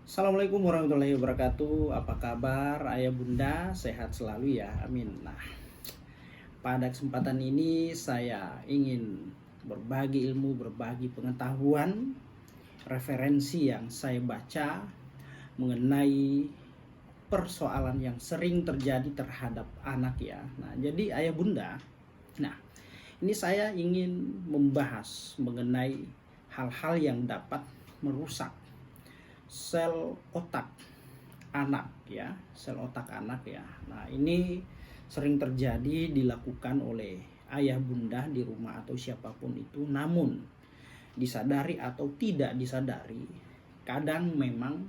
Assalamualaikum warahmatullahi wabarakatuh. Apa kabar ayah bunda? Sehat selalu ya, amin. Nah, pada kesempatan ini saya ingin berbagi ilmu, berbagi pengetahuan, referensi yang saya baca mengenai persoalan yang sering terjadi terhadap anak ya. Nah, jadi ayah bunda, nah ini saya ingin membahas mengenai hal-hal yang dapat merusak sel otak anak ya, sel otak anak ya. Nah, ini sering terjadi dilakukan oleh ayah bunda di rumah atau siapapun itu, namun disadari atau tidak disadari, kadang memang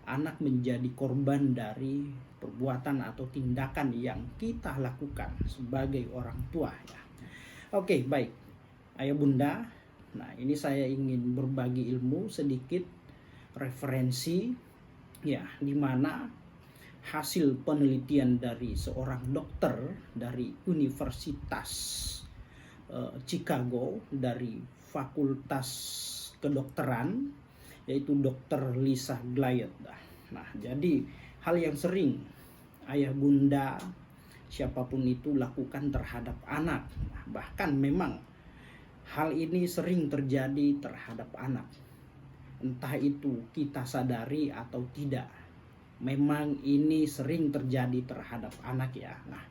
anak menjadi korban dari perbuatan atau tindakan yang kita lakukan sebagai orang tua ya. Oke, baik. Ayah bunda, nah ini saya ingin berbagi ilmu sedikit referensi ya, di mana hasil penelitian dari seorang dokter dari Universitas Chicago dari Fakultas Kedokteran, yaitu Dr. Lisa Glayet. Nah, jadi hal yang sering ayah bunda siapapun itu lakukan terhadap anak, bahkan memang hal ini sering terjadi terhadap anak, entah itu kita sadari atau tidak, memang ini sering terjadi terhadap anak ya. Nah,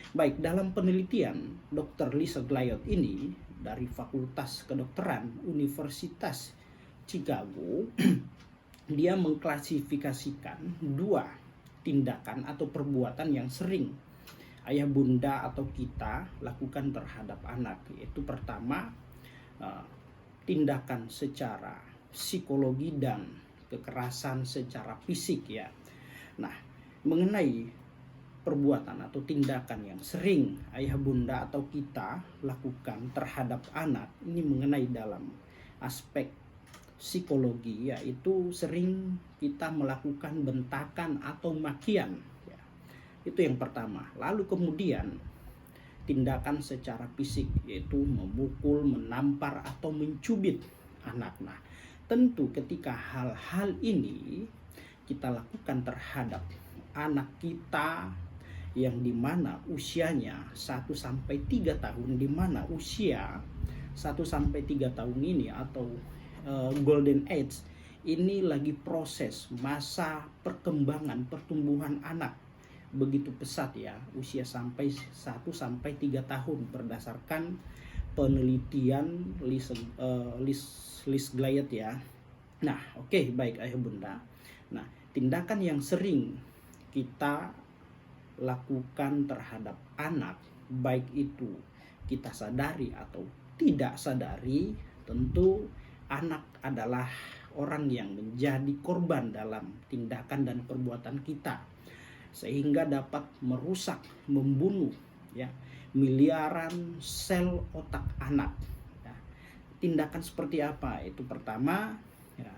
baik, dalam penelitian Dr. Lisa Glayot ini dari Fakultas Kedokteran Universitas Chicago, dia mengklasifikasikan dua tindakan atau perbuatan yang sering ayah bunda atau kita lakukan terhadap anak, yaitu pertama, tindakan secara psikologi dan kekerasan secara fisik ya. Nah, mengenai perbuatan atau tindakan yang sering ayah bunda atau kita lakukan terhadap anak, ini mengenai dalam aspek psikologi, yaitu sering kita melakukan bentakan atau makian ya. Itu yang pertama. Lalu kemudian tindakan secara fisik, yaitu memukul, menampar atau mencubit anak. Nah, tentu ketika hal-hal ini kita lakukan terhadap anak kita yang dimana usianya 1-3 tahun, dimana usia 1-3 tahun ini atau golden age ini lagi proses masa perkembangan pertumbuhan anak begitu pesat ya, usia sampai 1-3 tahun berdasarkan penelitian Liz Glayet ya. Nah, oke, baik ayah bunda. Nah, tindakan yang sering kita lakukan terhadap anak, baik itu kita sadari atau tidak sadari, tentu anak adalah orang yang menjadi korban dalam tindakan dan perbuatan kita, sehingga dapat merusak, membunuh ya miliaran sel otak anak ya. Tindakan seperti apa? Itu pertama ya,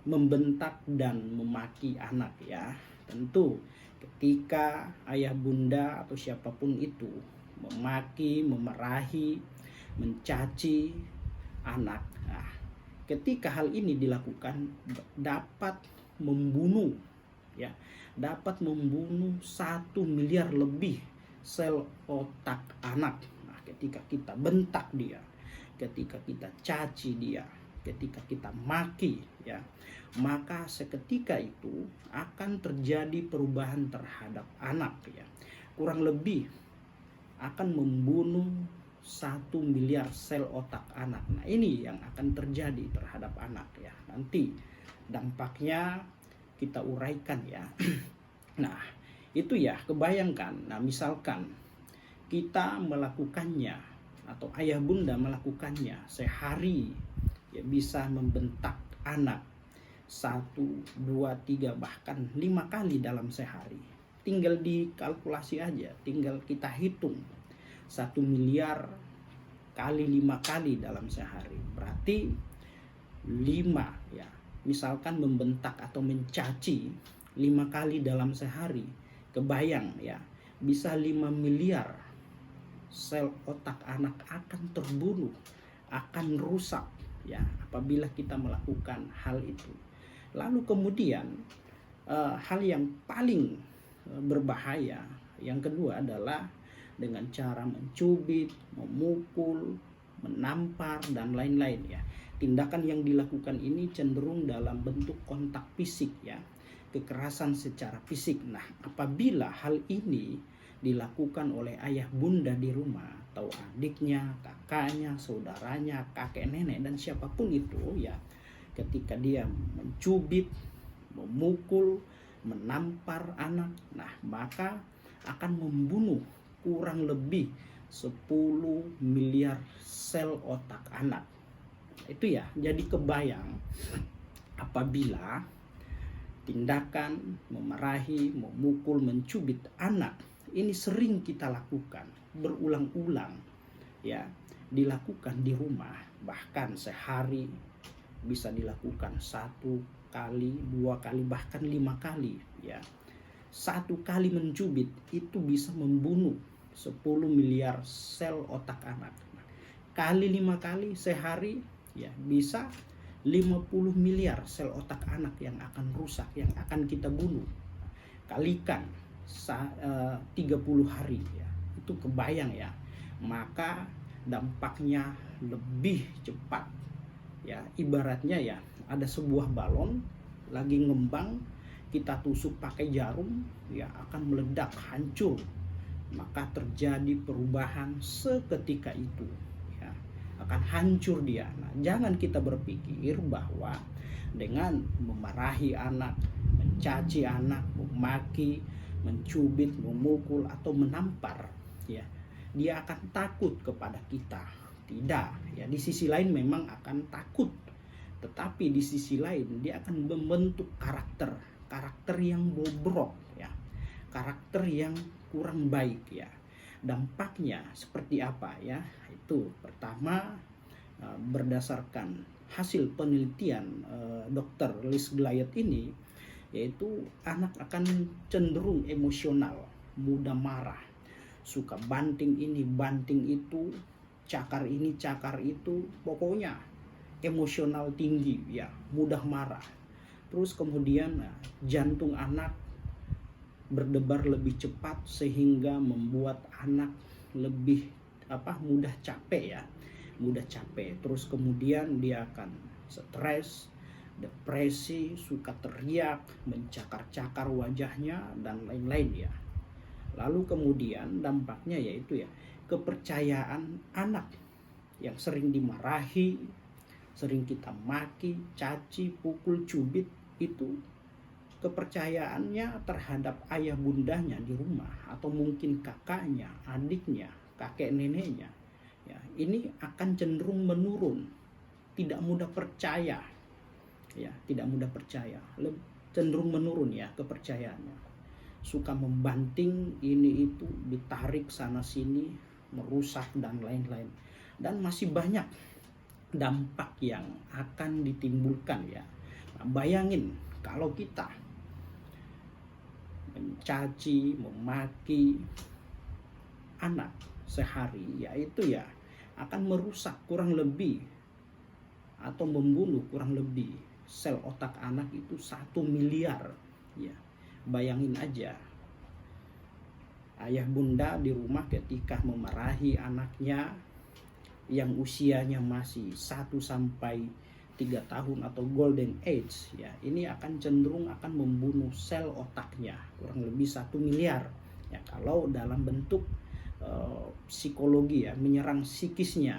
membentak dan memaki anak ya. Tentu ketika ayah bunda atau siapapun itu memaki, memarahi, mencaci anak, nah, ketika hal ini dilakukan dapat membunuh ya, dapat membunuh 1 miliar lebih sel otak anak. Nah, ketika kita bentak dia, ketika kita caci dia, ketika kita maki ya, maka seketika itu akan terjadi perubahan terhadap anak ya. Kurang lebih akan membunuh 1 miliar sel otak anak. Nah, ini yang akan terjadi terhadap anak ya. Nanti dampaknya kita uraikan ya. Nah, itu ya, kebayangkan. Nah, misalkan kita melakukannya atau ayah bunda melakukannya sehari ya, bisa membentak anak 1, 2, 3 bahkan 5 kali dalam sehari. Tinggal dikalkulasi aja, tinggal kita hitung 1 miliar kali 5 kali dalam sehari, berarti 5 ya. Misalkan membentak atau mencaci 5 kali dalam sehari, kebayang ya, bisa 5 miliar sel otak anak akan terbunuh, akan rusak ya apabila kita melakukan hal itu. Lalu kemudian hal yang paling berbahaya yang kedua adalah dengan cara mencubit, memukul, menampar dan lain-lain ya. Tindakan yang dilakukan ini cenderung dalam bentuk kontak fisik ya, kekerasan secara fisik. Nah, apabila hal ini dilakukan oleh ayah bunda di rumah atau adiknya, kakaknya, saudaranya, kakek nenek dan siapapun itu ya, ketika dia mencubit, memukul, menampar anak, nah maka akan membunuh kurang lebih 10 miliar sel otak anak. Itu ya, jadi kebayang apabila tindakan memarahi, memukul, mencubit anak ini sering kita lakukan berulang-ulang ya, dilakukan di rumah, bahkan sehari bisa dilakukan 1 kali, 2 kali, bahkan 5 kali ya. 1 kali mencubit itu bisa membunuh 10 miliar sel otak anak. Kali 5 kali sehari ya bisa 50 miliar sel otak anak yang akan rusak, yang akan kita bunuh. Kalikan 30 hari ya, itu kebayang ya, maka dampaknya lebih cepat ya. Ibaratnya ya, ada sebuah balon lagi ngembang, kita tusuk pakai jarum ya, akan meledak, hancur, maka terjadi perubahan seketika itu ya, akan hancur dia. Nah, jangan kita berpikir bahwa dengan memarahi anak, mencaci anak, memaki, mencubit, memukul atau menampar ya, dia akan takut kepada kita. Tidak ya, di sisi lain memang akan takut, tetapi di sisi lain dia akan membentuk karakter yang bobrok ya, karakter yang kurang baik ya. Dampaknya seperti apa ya? Itu pertama, berdasarkan hasil penelitian Dr. Liz Glayet ini, yaitu anak akan cenderung emosional, mudah marah, suka banting ini, banting itu, cakar ini, cakar itu, pokoknya emosional tinggi ya, mudah marah. Terus kemudian jantung anak berdebar lebih cepat sehingga membuat anak lebih mudah capek ya, mudah capek. Terus kemudian dia akan stres, depresi, suka teriak, mencakar-cakar wajahnya dan lain-lain ya. Lalu kemudian dampaknya yaitu ya, kepercayaan anak yang sering dimarahi, sering kita maki, caci, pukul, cubit, itu kepercayaannya terhadap ayah bundanya di rumah atau mungkin kakaknya, adiknya, kakek neneknya ya, ini akan cenderung menurun, tidak mudah percaya ya, tidak mudah percaya, cenderung menurun ya kepercayaannya, suka membanting ini itu, ditarik sana sini, merusak dan lain-lain. Dan masih banyak dampak yang akan ditimbulkan ya. Nah, bayangin kalau kita mencaci, memaki anak sehari, yaitu ya akan merusak kurang lebih atau membunuh kurang lebih sel otak anak itu 1 miliar ya. Bayangin aja, ayah bunda di rumah ketika memarahi anaknya yang usianya masih 1-3 tahun atau golden age ya, ini akan cenderung akan membunuh sel otaknya kurang lebih 1 miliar ya, kalau dalam bentuk psikologi ya, menyerang psikisnya,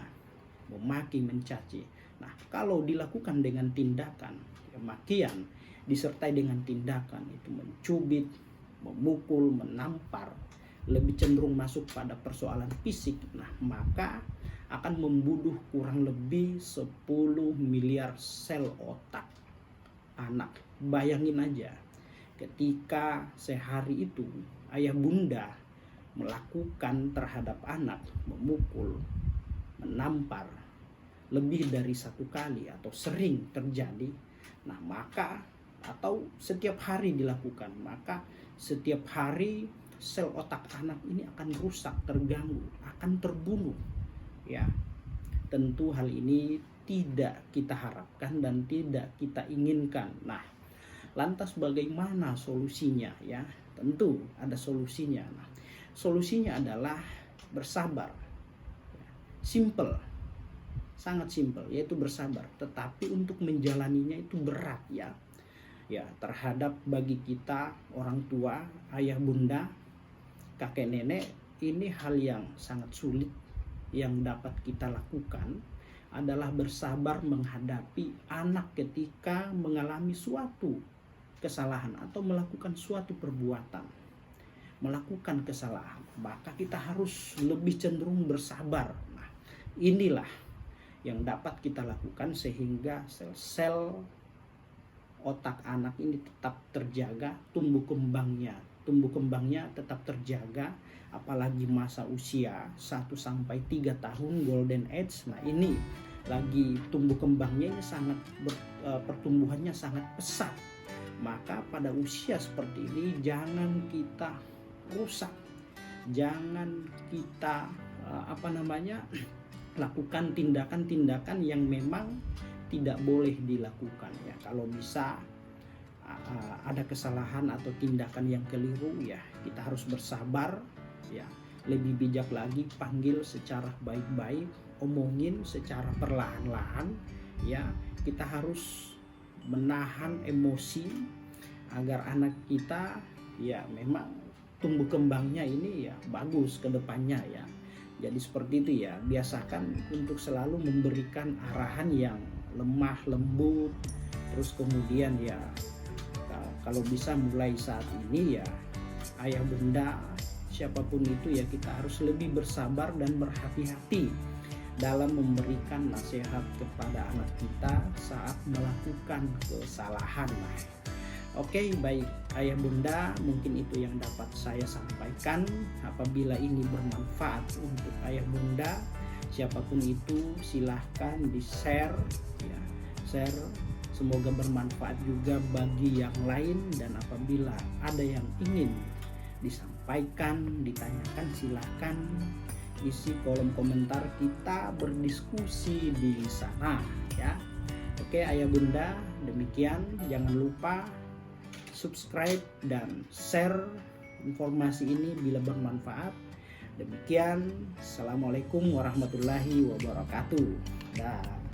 memaki, mencaci. Nah, kalau dilakukan dengan tindakan ya, makian disertai dengan tindakan itu mencubit, memukul, menampar, lebih cenderung masuk pada persoalan fisik, nah maka akan membunuh kurang lebih 10 miliar sel otak anak. Bayangin aja, ketika sehari itu ayah bunda melakukan terhadap anak, memukul, menampar lebih dari 1 kali atau sering terjadi, nah maka atau setiap hari dilakukan, maka setiap hari sel otak anak ini akan rusak, terganggu, akan terbunuh ya. Tentu hal ini tidak kita harapkan dan tidak kita inginkan. Nah, Lantas bagaimana solusinya ya? Tentu ada solusinya. Nah, solusinya adalah bersabar. Simple, sangat simple, yaitu bersabar. Tetapi untuk menjalaninya itu berat ya. Ya, terhadap bagi kita orang tua, ayah bunda, kakek nenek, ini hal yang sangat sulit. Yang dapat kita lakukan adalah bersabar menghadapi anak ketika mengalami suatu kesalahan atau melakukan suatu perbuatan, melakukan kesalahan, maka kita harus lebih cenderung bersabar. Nah, inilah yang dapat kita lakukan sehingga sel-sel otak anak ini tetap terjaga, tumbuh kembangnya tetap terjaga, apalagi masa usia 1-3 tahun golden age. Nah, ini lagi tumbuh kembangnya ini sangat pertumbuhannya sangat pesat. Maka pada usia seperti ini jangan kita rusak, jangan kita lakukan tindakan-tindakan yang memang tidak boleh dilakukan ya. Kalau bisa ada kesalahan atau tindakan yang keliru ya, kita harus bersabar ya. Lebih bijak lagi, panggil secara baik-baik, omongin secara perlahan-lahan ya. Kita harus menahan emosi agar anak kita ya memang tumbuh kembangnya ini ya bagus ke depannya ya. Jadi seperti itu ya, biasakan untuk selalu memberikan arahan yang lemah lembut. Terus kemudian ya kalau bisa mulai saat ini ya, ayah bunda siapapun itu ya, kita harus lebih bersabar dan berhati-hati dalam memberikan nasihat kepada anak kita saat melakukan kesalahan. Oke, baik ayah bunda, mungkin itu yang dapat saya sampaikan. Apabila ini bermanfaat untuk ayah bunda, siapapun itu silahkan di-share ya, share. Semoga bermanfaat juga bagi yang lain, dan apabila ada yang ingin disampaikan, ditanyakan, silahkan isi kolom komentar, kita berdiskusi di sana ya. Oke ayah bunda, demikian. Jangan lupa subscribe dan share informasi ini bila bermanfaat. Demikian, assalamualaikum warahmatullahi wabarakatuh. Dah.